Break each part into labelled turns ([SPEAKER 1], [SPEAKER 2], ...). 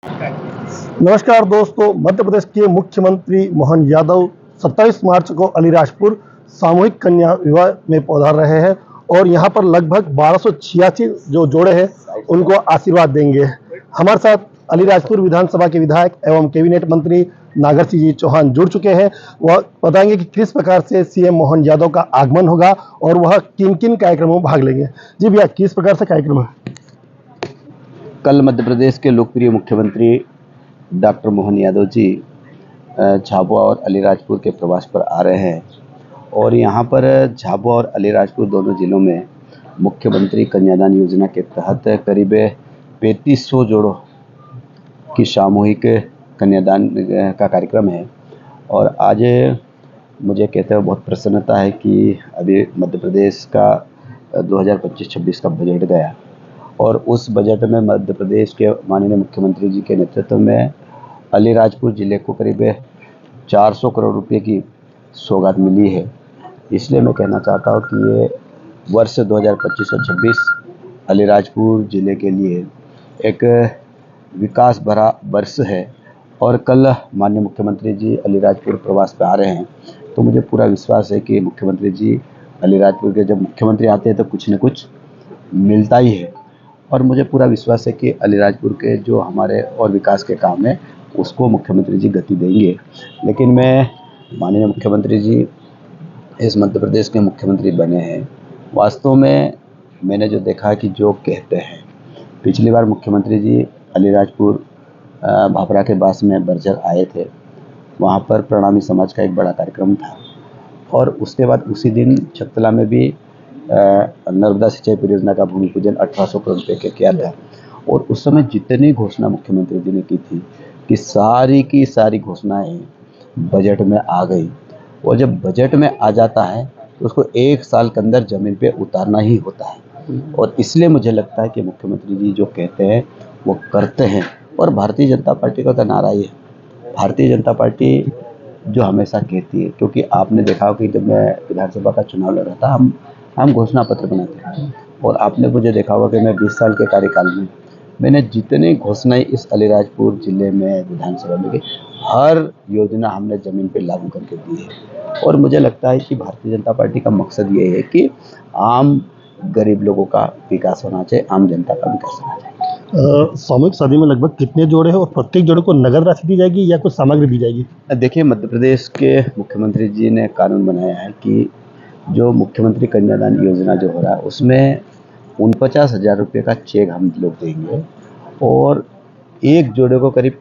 [SPEAKER 1] नमस्कार दोस्तों, मध्य प्रदेश के मुख्यमंत्री मोहन यादव 27 मार्च को अलीराजपुर सामूहिक कन्या विवाह में पधार रहे हैं और यहां पर लगभग 1286 जो जोड़े हैं उनको आशीर्वाद देंगे। हमारे साथ अलीराजपुर विधानसभा के विधायक एवं कैबिनेट मंत्री नागर सिंह जी चौहान जुड़ चुके हैं। वह बताएंगे कि किस प्रकार से सीएम मोहन यादव का आगमन होगा और वह किन किन कार्यक्रमों में भाग लेंगे। जी भैया, किस प्रकार से कार्यक्रम है?
[SPEAKER 2] कल मध्य प्रदेश के लोकप्रिय मुख्यमंत्री डॉक्टर मोहन यादव जी झाबुआ और अलीराजपुर के प्रवास पर आ रहे हैं और यहाँ पर झाबुआ और अलीराजपुर दोनों ज़िलों में मुख्यमंत्री कन्यादान योजना के तहत करीब 3500 जोड़ों की सामूहिक कन्यादान का कार्यक्रम है। और आज मुझे कहते हुए बहुत प्रसन्नता है कि अभी मध्य प्रदेश का 2025-26 का बजट गया और उस बजट में मध्य प्रदेश के माननीय मुख्यमंत्री जी के नेतृत्व में अलीराजपुर ज़िले को करीब 400 करोड़ रुपए की सौगात मिली है। इसलिए मैं कहना चाहता हूँ कि ये वर्ष 2025 और 26 अलीराजपुर ज़िले के लिए एक विकास भरा वर्ष है। और कल माननीय मुख्यमंत्री जी अलीराजपुर प्रवास पर आ रहे हैं तो मुझे पूरा विश्वास है कि मुख्यमंत्री जी अलीराजपुर के जब मुख्यमंत्री आते हैं तो कुछ न कुछ मिलता ही है। और मुझे पूरा विश्वास है कि अलीराजपुर के जो हमारे और विकास के काम हैं उसको मुख्यमंत्री जी गति देंगे। लेकिन मैं माननीय मुख्यमंत्री जी इस मध्य प्रदेश के मुख्यमंत्री बने हैं, वास्तव में मैंने जो देखा कि जो कहते हैं, पिछली बार मुख्यमंत्री जी अलीराजपुर भापरा के पास में बर्जर आए थे, वहाँ पर प्रणामी समाज का एक बड़ा कार्यक्रम था और उसके बाद उसी दिन छतला में भी नर्मदा सिंचाई परियोजना का भूमि पूजन 1800 करोड़ रुपये के किया था। और उस समय जितनी घोषणा मुख्यमंत्री जी ने की थी कि सारी की सारी घोषणाएं बजट में आ गई और जब बजट में आ जाता है तो उसको एक साल के अंदर ज़मीन पे उतारना ही होता है। और इसलिए मुझे लगता है कि मुख्यमंत्री जी जो कहते हैं वो करते हैं। और भारतीय जनता पार्टी का तो नारा ही है, भारतीय जनता पार्टी जो हमेशा कहती है, क्योंकि आपने देखा कि जब मैं विधानसभा का चुनाव लड़ रहा था हम घोषणा पत्र बनाते हैं और आपने मुझे देखा होगा कि मैं 20 साल के कार्यकाल में मैंने जितनी घोषणाएं इस अलीराजपुर ज़िले में विधानसभा में की, हर योजना हमने ज़मीन पे लागू करके दी है। और मुझे लगता है कि भारतीय जनता पार्टी का मकसद ये है कि आम गरीब लोगों का विकास होना चाहिए, आम जनता का विकास होना चाहिए।
[SPEAKER 1] सामूहिक शादी में लगभग कितने जोड़े हैं और प्रत्येक जोड़े को नगद राशि दी जाएगी या कुछ सामग्री दी जाएगी?
[SPEAKER 2] देखिए, मध्य प्रदेश के मुख्यमंत्री जी ने कानून बनाया है कि जो मुख्यमंत्री कन्यादान योजना जो हो रहा है उसमें 49,000 रुपये का चेक हम लोग देंगे और एक जोड़े को करीब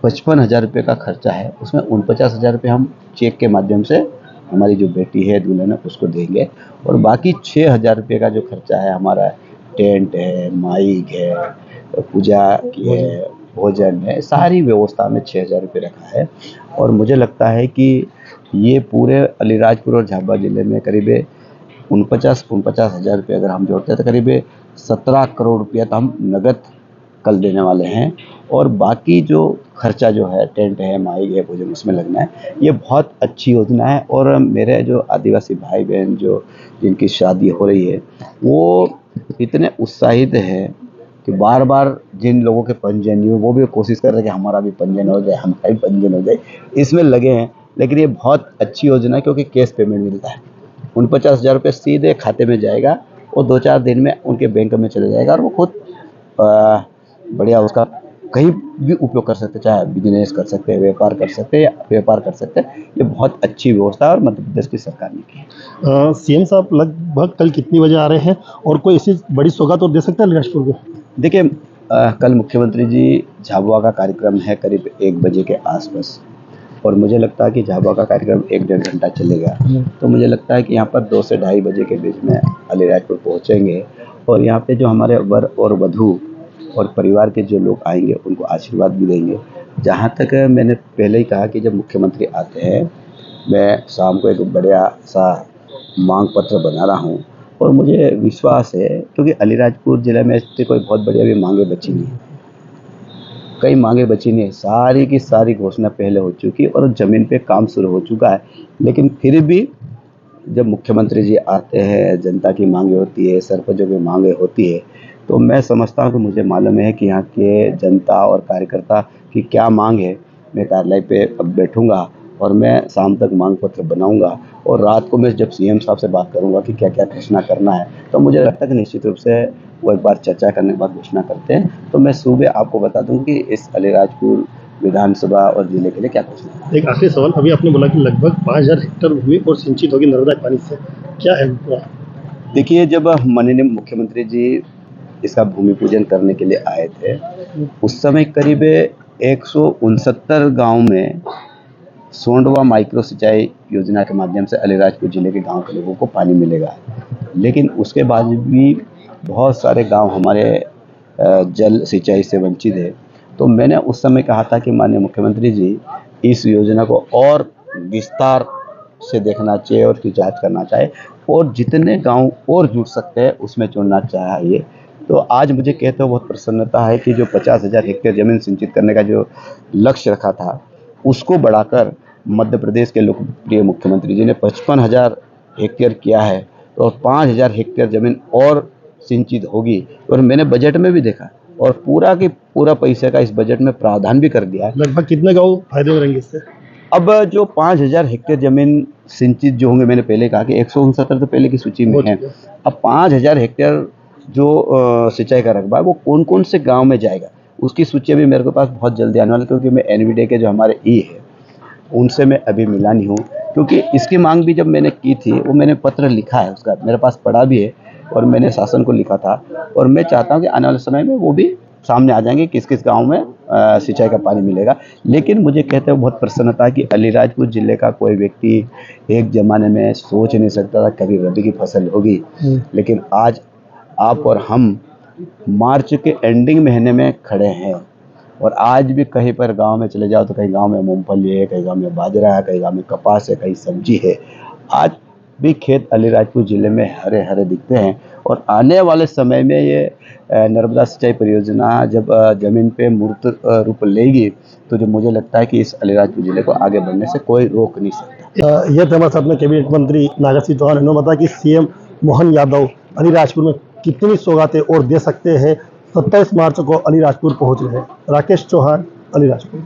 [SPEAKER 2] 55,000 रुपये का खर्चा है, उसमें 49,000 रुपये हम चेक के माध्यम से हमारी जो बेटी है दुल्हन है उसको देंगे। और बाकी 6,000 रुपये का जो खर्चा है हमारा, टेंट है, माइक है, पूजा की है, भोजन है, सारी व्यवस्था में 6,000 रुपये रखा है। और मुझे लगता है कि ये पूरे अलीराजपुर और झाबुआ ज़िले में करीब 49,000 रुपये अगर हम जोड़ते हैं तो करीब 17 करोड़ रुपया तो हम नगद कल देने वाले हैं। और बाकी जो खर्चा जो है, टेंट है, माइक है, भोजन, उसमें लगना है। ये बहुत अच्छी योजना है और मेरे जो आदिवासी भाई बहन जो जिनकी शादी हो रही है वो इतने उत्साहित हैं कि बार बार जिन लोगों के पंजीयन नहीं हुए वो भी कोशिश कर रहे हैं कि हमारा भी पंजीयन हो जाए, हमारा भी पंजीयन हो जाए, इसमें लगे हैं। लेकिन ये बहुत अच्छी योजना है क्योंकि कैश पेमेंट मिलता है, 49,000 रुपये सीधे खाते में जाएगा और 2-4 दिन में उनके बैंक में चले जाएगा और वो खुद बढ़िया उसका कहीं भी उपयोग कर सकते, चाहे बिजनेस कर सकते हैं, व्यापार कर सकते हैं या व्यापार कर सकते हैं। ये बहुत अच्छी व्यवस्था है और मध्य प्रदेश की सरकार ने की है।
[SPEAKER 1] सीएम साहब लगभग कल कितनी बजे आ रहे हैं और कोई ऐसी बड़ी सौगात और दे सकते हैं अलीराजपुर को?
[SPEAKER 2] देखिए, कल मुख्यमंत्री जी झाबुआ का कार्यक्रम है करीब 1 बजे के आसपास और मुझे लगता है कि झाबुआ का कार्यक्रम 1-1.5 घंटा चलेगा। तो मुझे लगता है कि यहाँ पर 2 से ढाई बजे के बीच में अलीराजपुर पहुँचेंगे और यहाँ पे जो हमारे वर और वधू और परिवार के जो लोग आएंगे उनको आशीर्वाद भी देंगे। जहाँ तक मैंने पहले ही कहा कि जब मुख्यमंत्री आते हैं मैं शाम को एक बढ़िया सा मांग पत्र बना रहा हूँ और मुझे विश्वास है क्योंकि अलीराजपुर ज़िले में ऐसी कोई बहुत बढ़िया भी मांगें बची नहीं है, कई मांगें बची नहीं है, सारी की सारी घोषणा पहले हो चुकी है और ज़मीन पे काम शुरू हो चुका है। लेकिन फिर भी जब मुख्यमंत्री जी आते हैं, जनता की मांगें होती है, सरपंचों की मांगें होती है, तो मैं समझता हूँ कि मुझे मालूम है कि यहाँ के जनता और कार्यकर्ता की क्या मांग है। मैं कार्यालय पे अब बैठूंगा और मैं शाम तक मांग पत्र बनाऊंगा और रात को मैं जब सीएम साहब से बात करूंगा कि क्या क्या घोषणा करना है, तो मुझे लगता है कि निश्चित रूप से वो एक बार चर्चा करने के बाद घोषणा करते हैं। तो मैं सुबह आपको बता दूं कि इस अलीराजपुर विधानसभा और जिले के लिए क्या घोषणा है।
[SPEAKER 1] एक आखिरी सवाल, अभी आपने बोला कि लगभग 5,000 हेक्टेयर भूमि और सिंचित होगी नर्मदा के पानी से, क्या है पूरा?
[SPEAKER 2] देखिए, जब माननीय मुख्यमंत्री जी इसका भूमि पूजन करने के लिए आए थे, उस समय करीब 169 गांव में सोंडवा माइक्रो सिंचाई योजना के माध्यम से अलीराजपुर जिले के गांव के लोगों को पानी मिलेगा। लेकिन उसके बाद भी बहुत सारे गांव हमारे जल सिंचाई से वंचित है। तो मैंने उस समय कहा था कि माननीय मुख्यमंत्री जी इस योजना को और विस्तार से देखना चाहिए और उसकी जांच करना चाहिए और जितने गांव और जुड़ सकते हैं उसमें जुड़ना चाहिए। तो आज मुझे कहते हुए बहुत प्रसन्नता है कि जो 50,000 हेक्टेयर जमीन सिंचित करने का जो लक्ष्य रखा था, उसको बढ़ाकर मध्य प्रदेश के लोकप्रिय मुख्यमंत्री जी ने 55,000 हेक्टेयर किया है और 5,000 हेक्टेयर जमीन और सिंचित होगी। और मैंने बजट में भी देखा और पूरा की पूरा पैसे का इस बजट में प्रावधान भी कर दिया है।
[SPEAKER 1] लगभग कितने गांव फायदे में रहेंगे इससे?
[SPEAKER 2] अब जो 5,000 हेक्टेयर जमीन सिंचित जो होंगे, मैंने पहले कहा कि 169 तो पहले की सूची में है। अब 5,000 हेक्टेयर जो सिंचाई का रकबा है वो कौन कौन से गांव में जाएगा, उसकी सूची भी मेरे के पास बहुत जल्दी आने वाली है, क्योंकि मैं एनवीडीए के जो हमारे ई है उनसे मैं अभी मिला नहीं हूँ। क्योंकि इसकी मांग भी जब मैंने की थी, वो मैंने पत्र लिखा है, उसका मेरे पास पढ़ा भी है और मैंने शासन को लिखा था। और मैं चाहता हूँ कि आने वाले समय में वो भी सामने आ जाएंगे, किस किस गांव में सिंचाई का पानी मिलेगा। लेकिन मुझे कहते हुए बहुत प्रसन्नता है कि अलीराजपुर जिले का कोई व्यक्ति एक ज़माने में सोच नहीं सकता था कभी रबी की फसल होगी, लेकिन आज आप और हम मार्च के एंडिंग महीने में खड़े हैं और आज भी कहीं पर गांव में चले जाओ तो कहीं गांव में मूंगफली है, कहीं गांव में बाजरा है, कहीं गांव में कपास है, कहीं सब्जी है। आज भी खेत अलीराजपुर ज़िले में हरे हरे दिखते हैं और आने वाले समय में ये नर्मदा सिंचाई परियोजना जब ज़मीन पे मूर्त रूप लेगी, तो जो मुझे लगता है कि इस अलीराजपुर ज़िले को आगे बढ़ने से कोई रोक नहीं सकता।
[SPEAKER 1] यह थे हमारे साथ में कैबिनेट मंत्री नागर सिंह चौहान। इन्होंने बताया कि सीएम मोहन यादव अलीराजपुर में कितनी सौगातें और दे सकते हैं। 27 मार्च को अलीराजपुर पहुंच रहे हैं। राकेश चौहान, अलीराजपुर।